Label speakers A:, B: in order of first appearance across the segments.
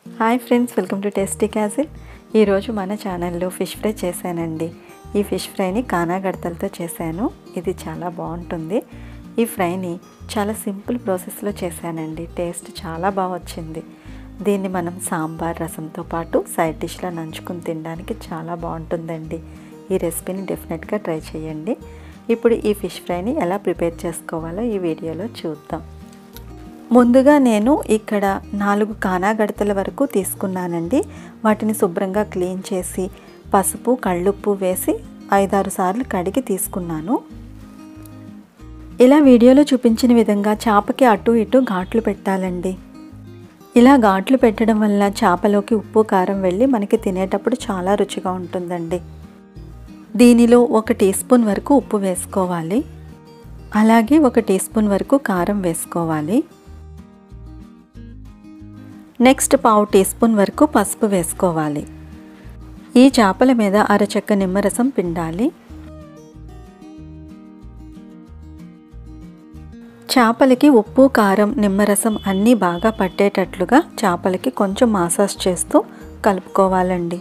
A: Hi friends, welcome to tasty castle. ఈరోజు మన ఛానల్లో ఫిష్ ఫ్రై చేశానండి. ఈ ఫిష్ ఫ్రైని కానాగడతలతో చేశాను. ఇది చాలా బాగుంటుంది. ఈ ఫ్రైని చాలా సింపుల్ ప్రాసెస్లో చేశానండి. టేస్ట్ చాలా బాగా వచ్చింది. దీన్ని మనం సాంబార్ రసంతో పాటు సైడ్ డిష్లో నంచుకుని తినడానికి చాలా బాగుంటుందండి. ఈ రెసిపీని డెఫినెట్గా ట్రై చేయండి. ఇప్పుడు ఈ ఫిష్ ఫ్రైని ఎలా ప్రిపేర్ చేసుకోవాలో ఈ వీడియోలో చూద్దాం. ముందుగా నేను ఇక్కడ 4 కానాగడతల వరకు తీసుకున్నానండి. వాటిని శుభ్రంగా క్లీన్ చేసి పసుపు కళ్ళుప్పు వేసి 5-6 సార్లు కడిగి తీసుకున్నాను. ఇలా వీడియోలో చూపించిన విధంగా చేపకి అటు ఇటు ఘాట్లు పెట్టాలండి. ఇలా ఘాట్లు పెట్టడం వల్ల చేపలోకి ఉప్పు కారం వెళ్ళి మనకి తినేటప్పుడు చాలా రుచిగా ఉంటుందండి. దీనిలో 1 టీ స్పూన్ వరకు ఉప్పు వేసుకోవాలి. అలాగే 1 టీ స్పూన్ వరకు కారం వేసుకోవాలి. నెక్స్ట్ 1/2 టీ స్పూన్ వరకు పసుపు వేసుకోవాలి. ఈ చేపల మీద అరచెక్క నిమ్మరసం పిండాలి. చేపలకి ఉప్పు కారం నిమ్మరసం అన్నీ బాగా పట్టేటట్లుగా చేపలకి కొంచెం మసాజ్ చేస్తూ కలుపుకోవాలండి.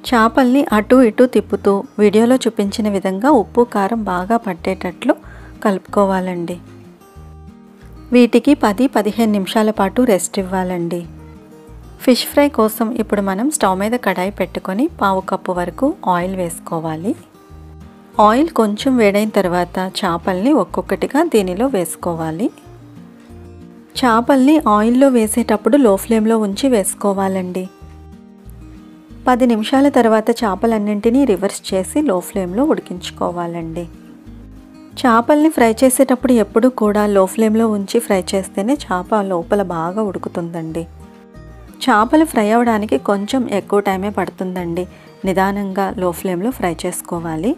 A: చేపల్ని అటు ఇటు తిప్పుతూ వీడియోలో చూపించిన విధంగా ఉప్పు కారం బాగా పట్టేటట్లు కలుపుకోవాలండి. వీటికి 10-15 నిమిషాల పాటు రెస్ట్ ఇవ్వాలండి. ఫిష్ ఫ్రై కోసం ఇప్పుడు మనం స్టవ్ మీద కడాయి పెట్టుకొని 1/2 కప్పు వరకు ఆయిల్ వేసుకోవాలి. ఆయిల్ కొంచెం వేడైన తర్వాత చేపల్ని ఒక్కొక్కటిగా దీనిలో వేసుకోవాలి. చేపల్ని ఆయిల్లో వేసేటప్పుడు లో ఫ్లేమ్లో ఉంచి వేసుకోవాలండి. 10 నిమిషాల తర్వాత చేపలన్నింటినీ రివర్స్ చేసి లో ఫ్లేమ్లో ఉడికించుకోవాలండి. చేపల్ని ఫ్రై చేసేటప్పుడు ఎప్పుడు కూడా లో ఫ్లేమ్లో ఉంచి ఫ్రై చేస్తేనే చేప లోపల బాగా ఉడుకుతుందండి. చేపలు ఫ్రై అవ్వడానికి కొంచెం ఎక్కువ టైమే పడుతుందండి. నిదానంగా లో ఫ్లేమ్లో ఫ్రై చేసుకోవాలి.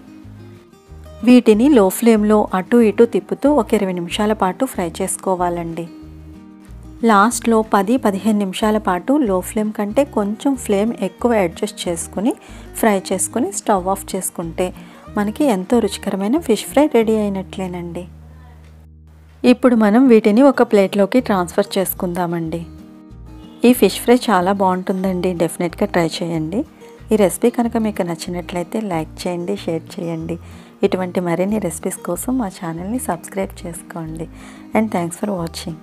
A: వీటిని లో ఫ్లేమ్లో అటు ఇటు తిప్పుతూ ఒక 20 నిమిషాల పాటు ఫ్రై చేసుకోవాలండి. లాస్ట్లో 10-15 నిమిషాల పాటు లో ఫ్లేమ్ కంటే కొంచెం ఫ్లేమ్ ఎక్కువ అడ్జస్ట్ చేసుకుని ఫ్రై చేసుకుని స్టవ్ ఆఫ్ చేసుకుంటే మనకి ఎంతో రుచికరమైన ఫిష్ ఫ్రై రెడీ అయినట్లేనండి. ఇప్పుడు మనం వీటిని ఒక ప్లేట్లోకి ట్రాన్స్ఫర్ చేసుకుందామండి. ఈ ఫిష్ ఫ్రై చాలా బాగుంటుందండి. డెఫినెట్గా ట్రై చేయండి. ఈ రెసిపీ కనుక మీకు నచ్చినట్లయితే లైక్ చేయండి, షేర్ చేయండి. ఇటువంటి మరిన్ని రెసిపీస్ కోసం మా ఛానల్ని సబ్స్క్రైబ్ చేసుకోండి. And thanks for watching.